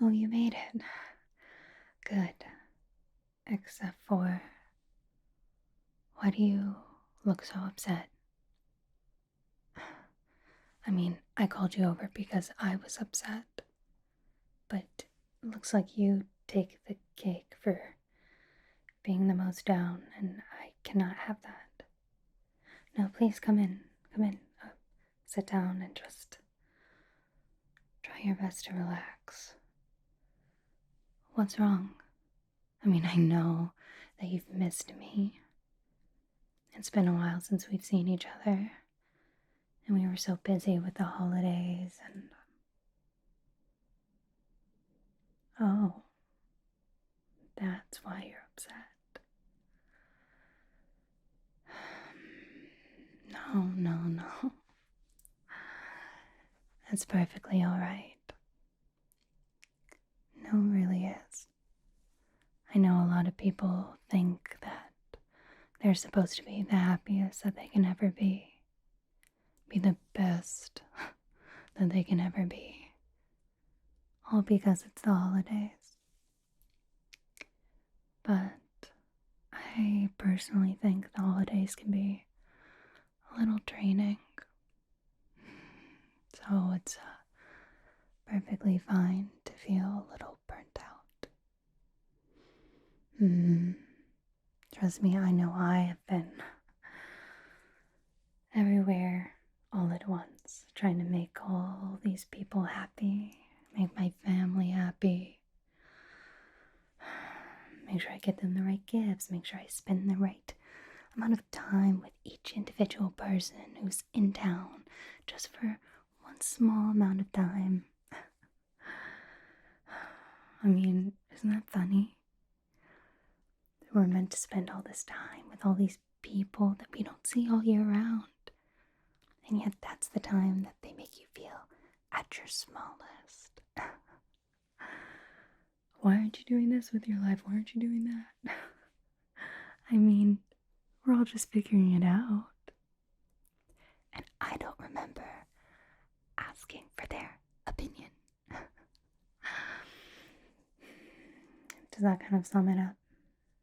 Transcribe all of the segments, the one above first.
Oh, you made it. Good. Except for, why do you look so upset? I mean, I called you over because I was upset, but it looks like you take the cake for being the most down, and I cannot have that. No, please come in. Come in. Sit down and just try your best to relax. What's wrong? I mean, I know that you've missed me. It's been a while since we've seen each other, and we were so busy with the holidays and... Oh, that's why you're upset. No. That's perfectly alright. No, it really is. I know a lot of people think that they're supposed to be the happiest that they can ever be the best that they can ever be, all because it's the holidays. But I personally think the holidays can be a little draining. So it's perfectly fine to feel a little burnt out. Trust me, I know I have been everywhere all at once, trying to make all these people happy, make my family happy, make sure I get them the right gifts, make sure I spend the right amount of time with each individual person who's in town, just for one small amount of time. I mean, isn't that funny? We're meant to spend all this time with all these people that we don't see all year round. And yet that's the time that they make you feel at your smallest. Why aren't you doing this with your life? Why aren't you doing that? I mean, we're all just figuring it out. And I don't remember asking for their opinion. Does that kind of sum it up?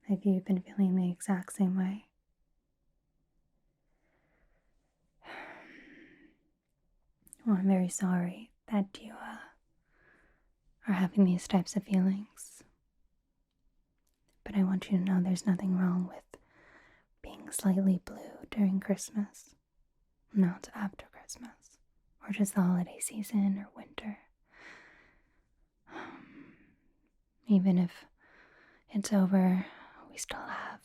Have you been feeling the exact same way? Well, I'm very sorry that you are having these types of feelings. But I want you to know there's nothing wrong with being slightly blue during Christmas. No, it's after Christmas, or just the holiday season or winter. Even if it's over, we still have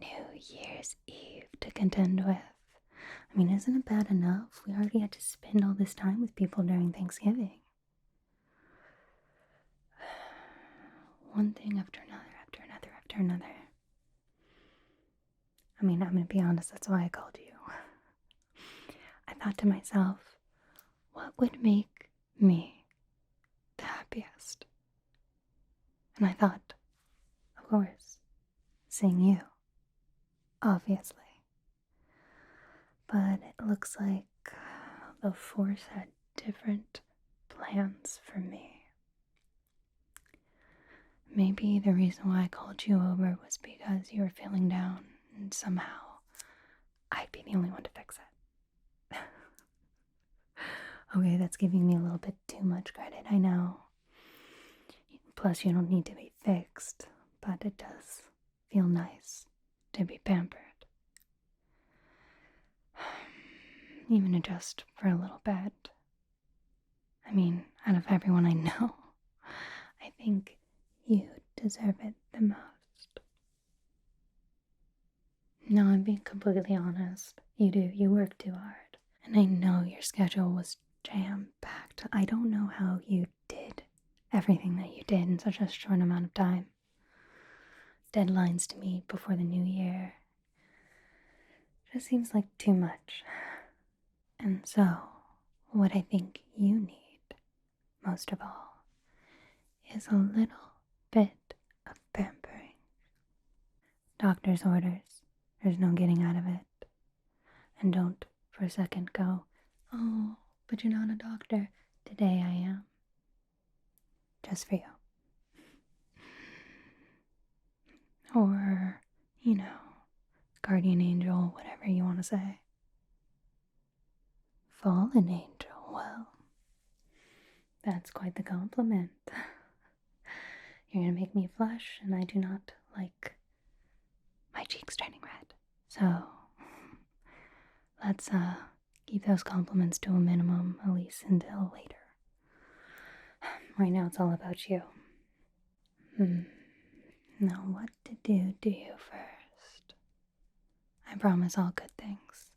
New Year's Eve to contend with. I mean, isn't it bad enough? We already had to spend all this time with people during Thanksgiving. One thing after another, after another, after another. I mean, I'm going to be honest, that's why I called you. I thought to myself, what would make me the happiest? And I thought, of course, seeing you. Obviously. But it looks like the Force had different plans for me. Maybe the reason why I called you over was because you were feeling down, and somehow I'd be the only one to fix it. Okay, that's giving me a little bit too much credit, I know. Plus, you don't need to be fixed, but it does feel nice to be pampered. Even just for a little bit. I mean, out of everyone I know, I think you deserve it the most. No, I'm being completely honest. You do. You work too hard. And I know your schedule was jam-packed. I don't know how you did everything that you did in such a short amount of time. Deadlines to meet before the new year. It just seems like too much. And so, what I think you need, most of all, is a little bit of pampering. Doctor's orders. There's no getting out of it. And don't for a second go, oh, but you're not a doctor. Today I am. just for you. Or, guardian angel, whatever you want to say. Fallen angel, well, that's quite the compliment. You're gonna make me flush, and I do not like my cheeks turning red. So, let's keep those compliments to a minimum, at least until later. Right now, it's all about you. Now, what to do you first? I promise all good things.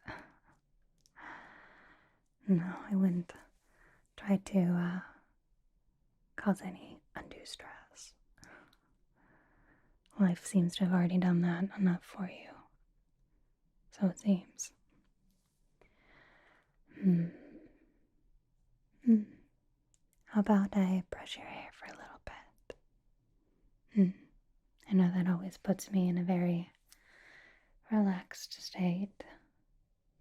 No, I wouldn't try to cause any undue stress. Life seems to have already done that enough for you. So it seems. How about I brush your hair for a little bit? I know that always puts me in a very relaxed state,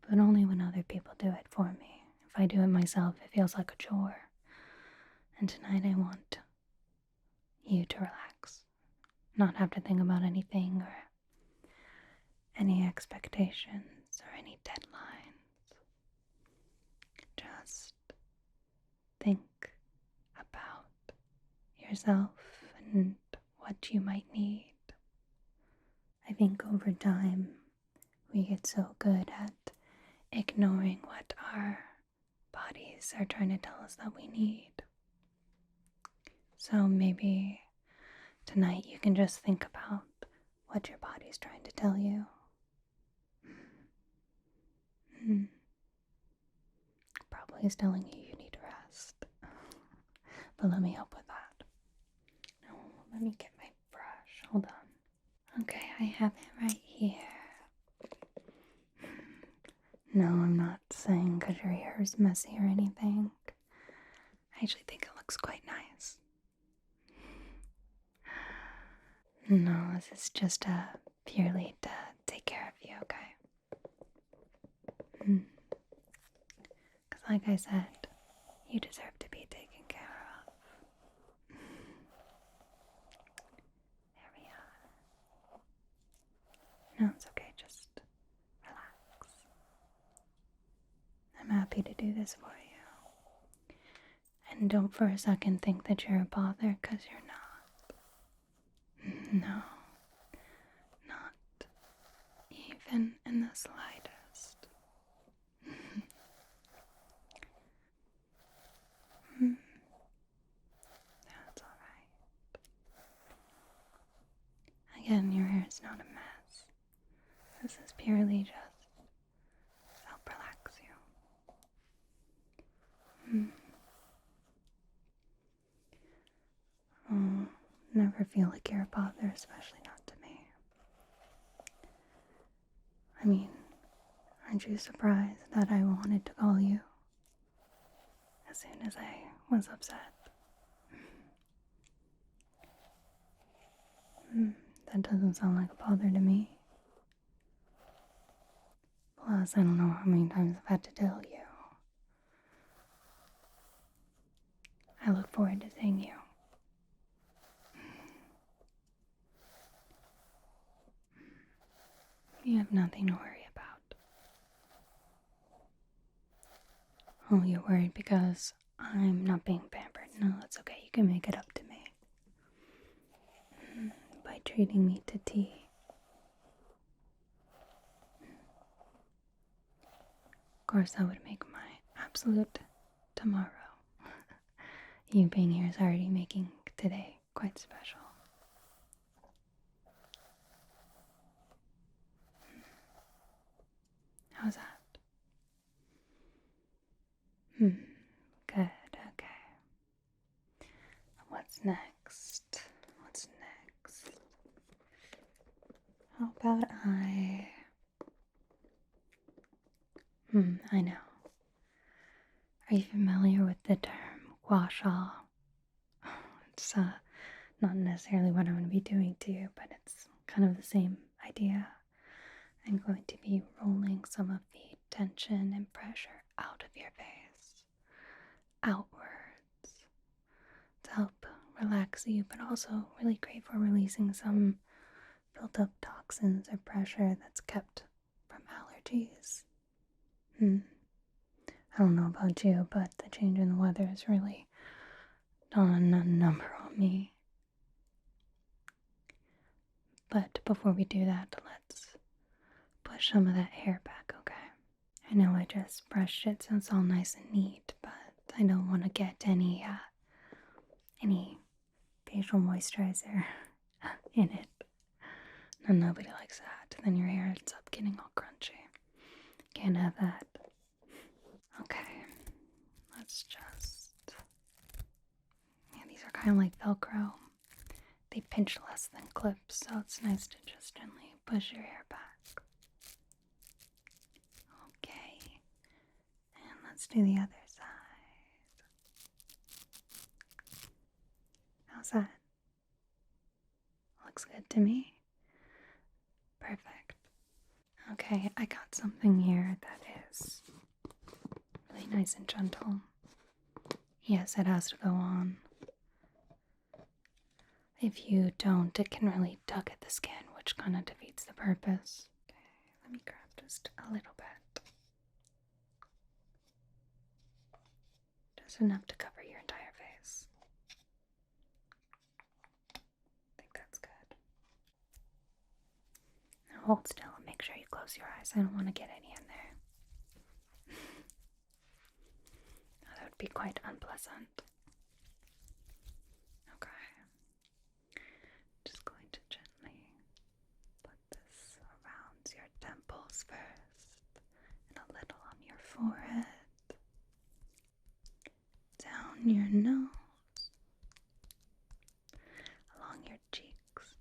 but only when other people do it for me. If I do it myself, it feels like a chore. And tonight I want you to relax, not have to think about anything or any expectations or any deadlines. Just think about yourself and what you might need. I think over time we get so good at ignoring what our bodies are trying to tell us that we need. So maybe tonight you can just think about what your body's trying to tell you. Probably is telling you need rest. But let me help with that. No, let me get my brush. Hold on. Okay, I have it right here. No, I'm not saying because your hair is messy or anything. I actually think it looks quite nice. No, this is just purely to take care of you, okay? Because like I said, you deserve to be taken care of. There we are. No, it's okay, just relax. I'm happy to do this for you. And don't for a second think that you're a bother, because you're not. No, not even in the slightest. That's alright. Again, your hair is not a mess. This is purely just to help relax you. Oh, never feel like you're a bother, especially not to me. I mean, aren't you surprised that I wanted to call you as soon as I was upset? That doesn't sound like a bother to me. Plus, I don't know how many times I've had to tell you. I look forward to seeing you. You have nothing to worry about. Oh, you're worried because I'm not being pampered. No, that's okay. You can make it up to me. By treating me to tea. Of course, that would make my absolute tomorrow. You being here is already making today quite special. How's that? Good, okay. What's next? How about I know. Are you familiar with the term Gua Sha? It's not necessarily what I'm going to be doing to you, but it's kind of the same idea. I'm going to be rolling some of the tension and pressure out of your face, outwards, to help relax you, but also really great for releasing some built up toxins or pressure that's kept from allergies. I don't know about you, but the change in the weather has really done a number on me. But before we do that, let's push some of that hair back, okay? I know I just brushed it so it's all nice and neat, but I don't want to get any facial moisturizer in it. And nobody likes that. Then your hair ends up getting all crunchy. Can't have that. Okay, let's just... Yeah, these are kind of like Velcro. They pinch less than clips, so it's nice to just gently push your hair back. Okay, and let's do the other side. How's that? Looks good to me. Perfect. Okay, I got something here that is really nice and gentle. Yes, it has to go on. If you don't, it can really tug at the skin, which kind of defeats the purpose. Okay, let me grab just a little bit. Just enough to cover your entire face. I think that's good. Now hold still and make sure you close your eyes. I don't want to get any in there. That would be quite unpleasant. Okay. Just going to gently put this around your temples first, and a little on your forehead, down your nose, along your cheeks.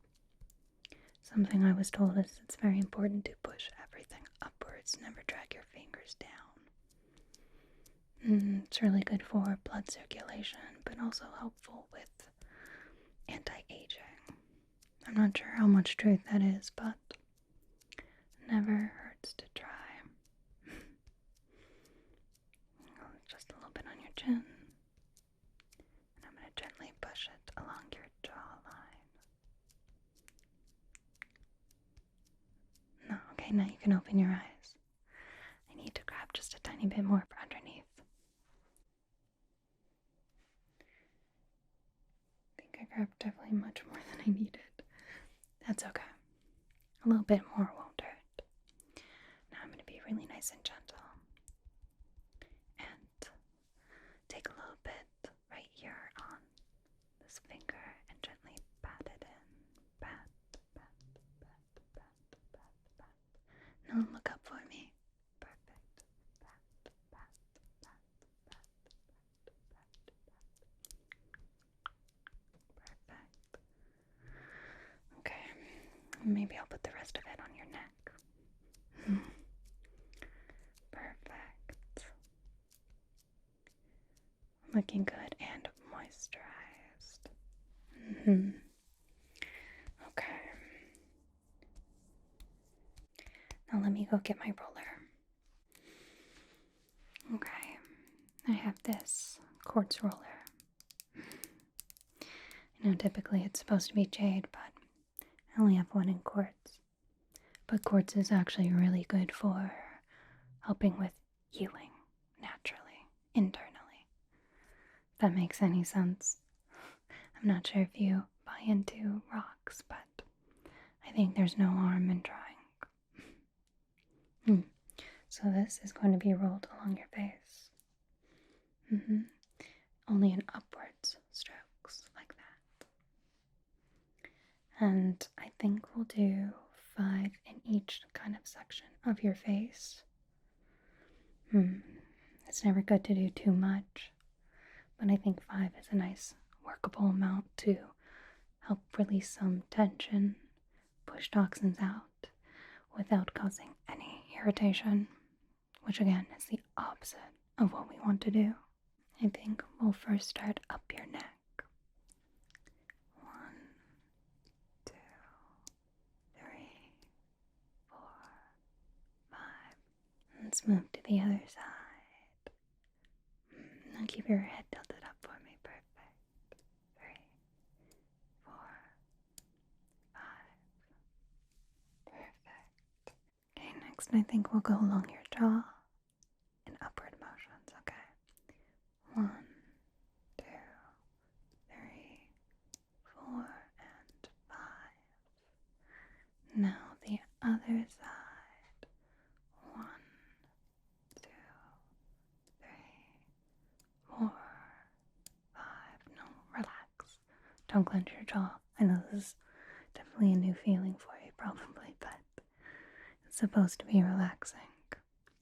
Something I was told is it's very important to push everything upwards, never drag your fingers down. It's really good for blood circulation, but also helpful with anti-aging. I'm not sure how much truth that is, but never hurts to try. Just a little bit on your chin. And I'm going to gently push it along your jawline. No, okay, now you can open your eyes. I need to grab just a tiny bit more for underneath. I think I grabbed definitely much more than I needed. That's okay. A little bit more won't hurt. Now I'm going to be really nice and gentle. And take a little bit right here on this finger and gently pat it in. Pat, pat, pat, pat, pat, pat. Now look up for me. Perfect. Pat, pat, pat, pat, pat, pat, pat. Perfect. Okay. Maybe I'll put the rest of it on your neck. Perfect. Looking good and moisturized. Okay. Now let me go get my roller. Okay. I have this quartz roller. I know typically it's supposed to be jade, but I only have one in quartz. But quartz is actually really good for helping with healing naturally, internally. If that makes any sense. I'm not sure if you buy into rocks, but I think there's no harm in trying. So this is going to be rolled along your face. Only in upwards strokes, like that. And I think we'll do 5 in each kind of section of your face. It's never good to do too much, but I think 5 is a nice workable amount to help release some tension, push toxins out without causing any irritation, which again is the opposite of what we want to do. I think we'll first start up your neck. 1, 2, 3, 4, 5. Let's move to the other side. Now keep your head tilted up for me. Perfect. 3, Next, I think we'll go along your jaw in upward motions, okay? 1, 2, 3, 4, and 5. Now the other side. 1, 2, 3, 4, 5. No, relax. Don't clench your jaw. I know this is definitely a new feeling for you, probably, but it's supposed to be relaxing.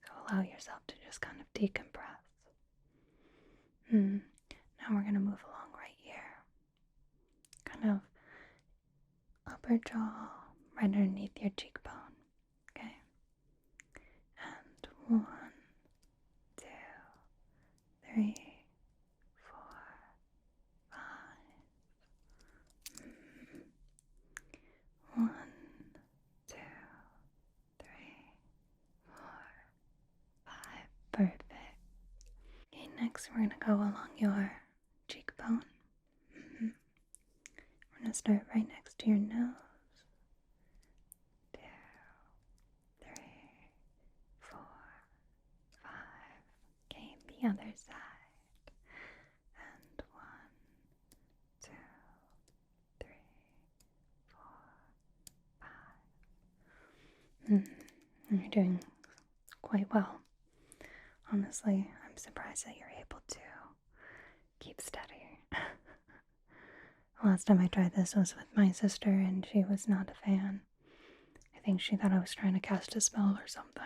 So allow yourself to just kind of decompress. Now we're going to move along right here. Kind of upper jaw, right underneath your cheekbone. Okay? And 1, 2, 3, 4, 5. 1, 2, 3, 4, 5. Perfect. Okay, next we're going to go along your cheekbone. We're going to start right next to your nose. 2, 3, 4, 5. Okay, the other side. And 1, 2, 3, 4, 5. You're doing quite well. Honestly, I'm surprised that you're able to keep steady. Last time I tried this was with my sister, and she was not a fan. I think she thought I was trying to cast a spell or something.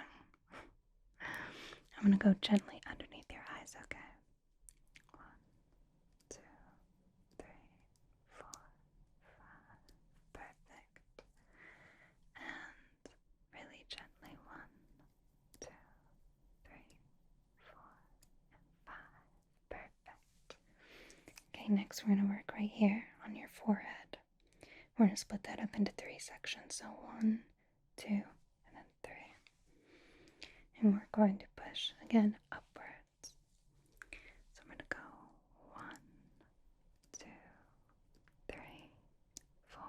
I'm gonna go gently underneath your eyes, okay? 1, 2, 3, 4, 5. Perfect. And really gently. 1, 2, 3, 4, and 5. Perfect. Okay, next we're gonna work right here on your forehead. We're gonna split that up into 3 sections. So 1, 2, and then 3. And we're going to push again upwards. So I'm going to go 1, 2, 3, 4,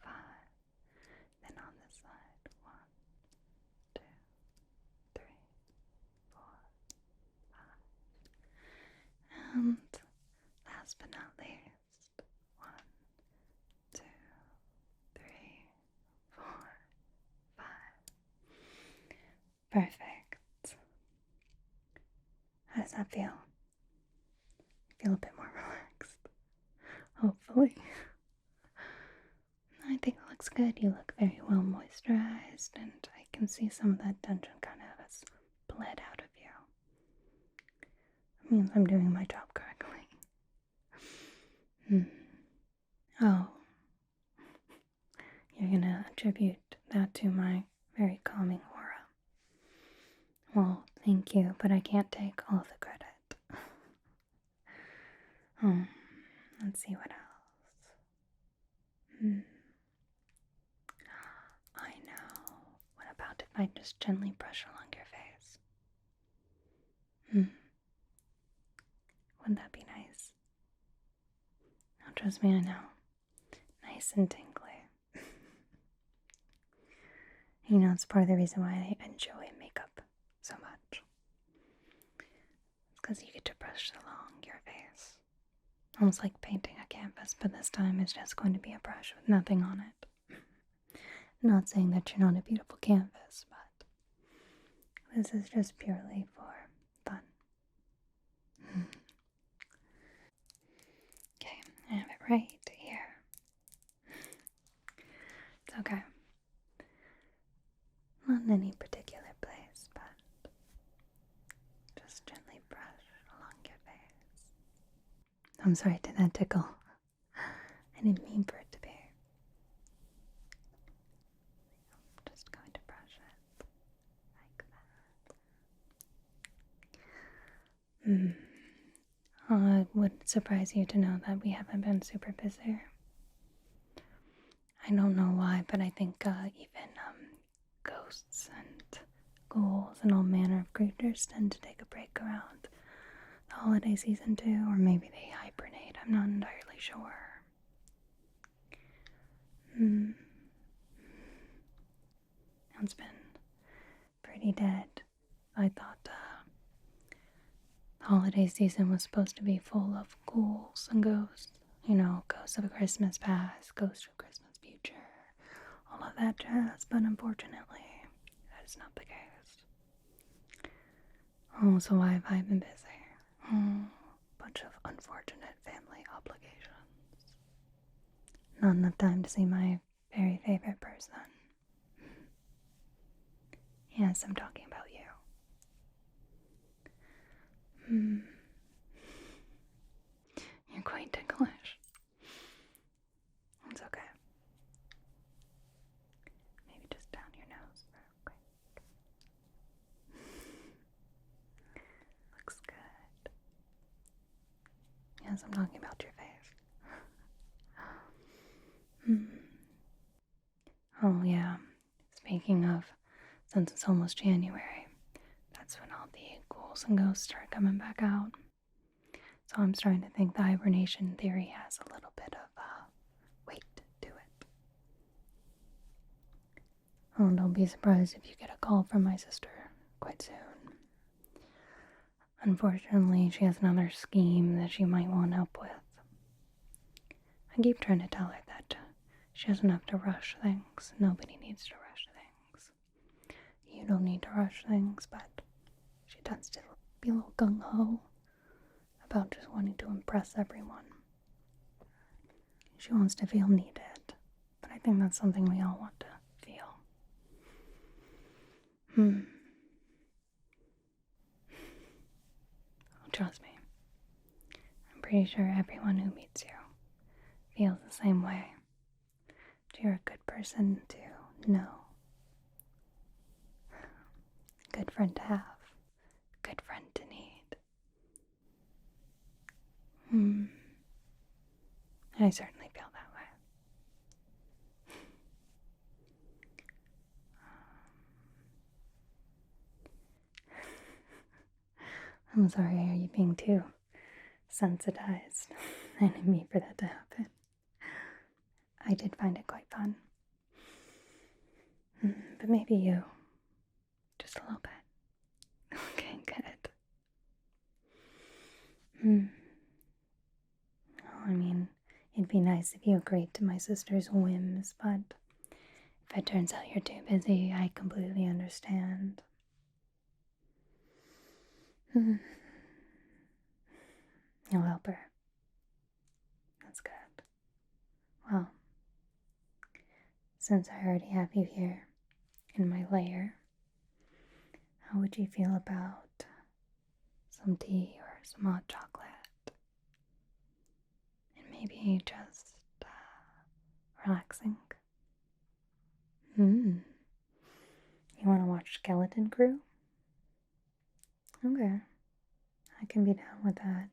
5. Then on this side, 1, 2, 3, 4, 5. And last but not least, 1, 2, 3, 4, 5. Perfect. How does that feel? Feel a bit more relaxed. Hopefully. I think it looks good. You look very well moisturized, and I can see some of that tension kind of has bled out of you. That means I'm doing my job correctly. Oh. You're gonna attribute that to my very calming aura. Well, thank you, but I can't take all the credit. Let's see what else. I know. What about if I just gently brush along your face? Wouldn't that be nice? Now, trust me, I know. Nice and tingly. You know, it's part of the reason why I enjoy makeup so much. It's because you get to brush along your face. Almost like painting a canvas, but this time it's just going to be a brush with nothing on it. Not saying that you're not a beautiful canvas, but this is just purely for fun. Okay, I have it right here. It's okay. Not in any particular place, but just gently brush along your face. I'm sorry, did that tickle? I didn't mean for it to be. I'm just going to brush it like that. It would surprise you to know that we haven't been super busy. I don't know why, but I think even ghosts and ghouls and all manner of creatures tend to take a break around the holiday season too, or maybe they hibernate. I'm not entirely sure. It's been already did. I thought the holiday season was supposed to be full of ghouls and ghosts. You know, ghosts of a Christmas past, ghosts of Christmas future, all of that jazz, but unfortunately, that is not the case. Oh, so why have I been busy? Bunch of unfortunate family obligations. Not enough time to see my very favorite person. Yes, I'm talking about you. You're quite ticklish. It's okay. Maybe just down your nose real quick. Looks good. Yes, I'm talking about your face. Oh, yeah. Speaking of, since it's almost January, that's when all the ghouls and ghosts start coming back out. So I'm starting to think the hibernation theory has a little bit of weight to it. Oh, don't be surprised if you get a call from my sister quite soon. Unfortunately, she has another scheme that she might want help with. I keep trying to tell her that she doesn't have to rush things. Nobody needs to rush things. You don't need to rush things, but she tends to be a little gung-ho about just wanting to impress everyone. She wants to feel needed, but I think that's something we all want to feel. Trust me, I'm pretty sure everyone who meets you feels the same way. You're a good person to know. Good friend to have. Good friend to need. I certainly feel that way. I'm sorry, are you being too sensitized? I didn't mean for that to happen. I did find it quite fun. But maybe you. Just a little bit. Okay, good. I mean, it'd be nice if you agreed to my sister's whims, but if it turns out you're too busy, I completely understand. You'll help her. That's good. Well, since I already have you here in my lair, how would you feel about some tea or some hot chocolate? And maybe just relaxing? You want to watch Skeleton Crew? Okay. I can be down with that.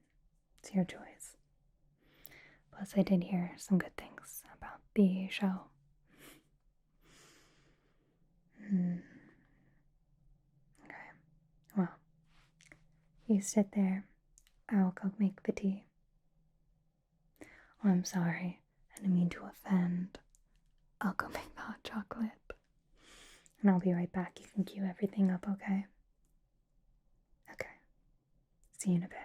It's your choice. Plus, I did hear some good things about the show. Okay. Well, you sit there. I'll go make the tea. Oh, I'm sorry. I didn't mean to offend. I'll go make the hot chocolate. And I'll be right back. You can cue everything up, okay? Okay. See you in a bit.